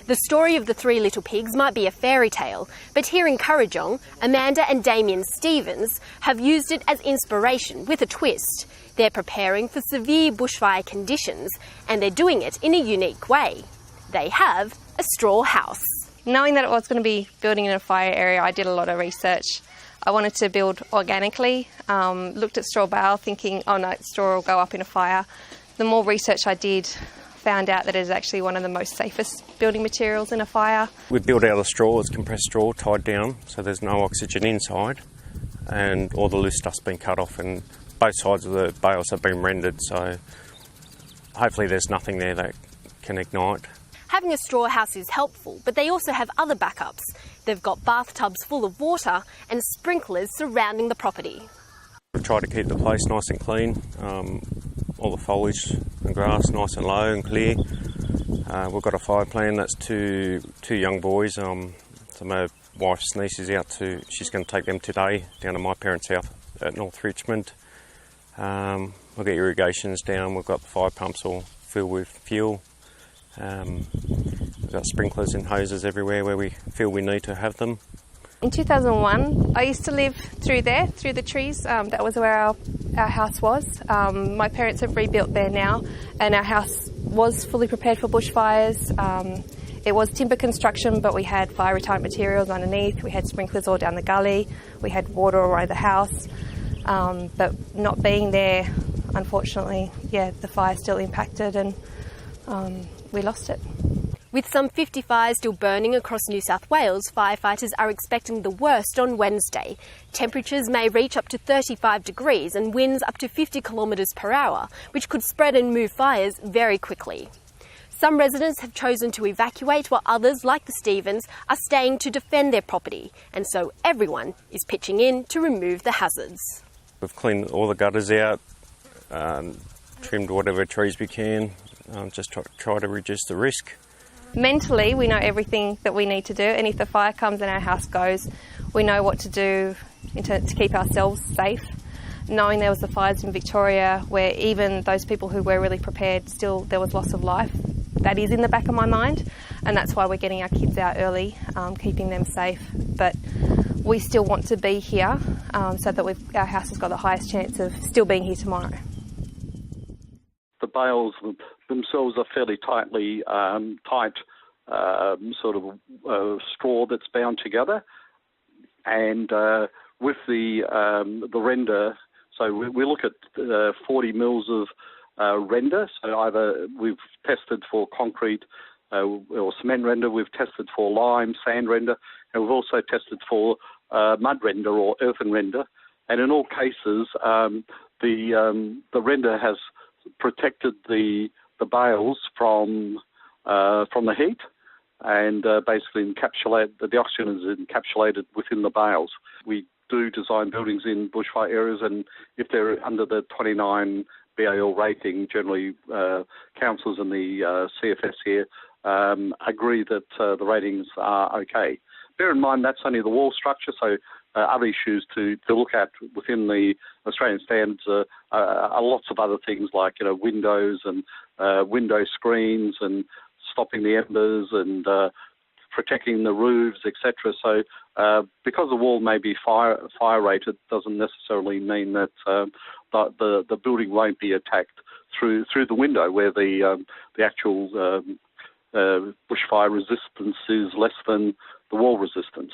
The story of the three little pigs might be a fairy tale, but here in Kurrajong, Amanda and Damien Stevens have used it as inspiration with a twist. They're preparing for severe bushfire conditions, and they're doing it in a unique way. They have a straw house. Knowing that I was going to be building in a fire area, I did a lot of research. I wanted to build organically, looked at straw bale thinking, oh no, straw will go up in a fire. The more research I did, found out that it is actually one of the most safest building materials in a fire. We built out of straw, it's compressed straw, tied down, so there's no oxygen inside, and all the loose stuff's been cut off, and both sides of the bales have been rendered, so hopefully there's nothing there that can ignite. Having a straw house is helpful, but they also have other backups. They've got bathtubs full of water and sprinklers surrounding the property. We try to keep the place nice and clean, all the foliage and grass nice and low and clear. We've got a fire plan that's two young boys. So my wife's niece is out she's going to take them today down to my parents' house at North Richmond. We've got irrigations down, we've got the fire pumps all filled with fuel. We've got sprinklers and hoses everywhere where we feel we need to have them. In 2001, I used to live through the trees. That was where our house was. My parents have rebuilt there now, and our house was fully prepared for bushfires. It was timber construction, but we had fire retardant materials underneath. We had sprinklers all down the gully. We had water all around the house. But not being there, unfortunately, the fire still impacted, and we lost it. With some 50 fires still burning across New South Wales, firefighters are expecting the worst on Wednesday. Temperatures may reach up to 35 degrees and winds up to 50 kilometres per hour, which could spread and move fires very quickly. Some residents have chosen to evacuate, while others, like the Stevens, are staying to defend their property, and so everyone is pitching in to remove the hazards. We've cleaned all the gutters out, trimmed whatever trees we can, just try to reduce the risk. Mentally, we know everything that we need to do, and if the fire comes and our house goes, we know what to do to keep ourselves safe. Knowing there was the fires in Victoria where even those people who were really prepared, still there was loss of life, that is in the back of my mind, and that's why we're getting our kids out early, keeping them safe. But we still want to be here so that our house has got the highest chance of still being here tomorrow. The bales themselves are fairly tightly tight sort of straw that's bound together, and with the render, so we look at 40 mils of render. So either we've tested for concrete or cement render, we've tested for lime, sand render, and we've also tested for mud render or earthen render. And in all cases, the render has protected the bales from the heat, and basically the oxygen is encapsulated within the bales. We do design buildings in bushfire areas, and if they're under the 29 BAL rating, generally councils and the CFS here agree that the ratings are okay. Bear in mind that's only the wall structure, so other issues to look at within the Australian standards are lots of other things like windows and window screens and stopping the embers and protecting the roofs, etc. So because the wall may be fire rated doesn't necessarily mean that the building won't be attacked through the window where the actual bushfire resistance is less than the wall resistance.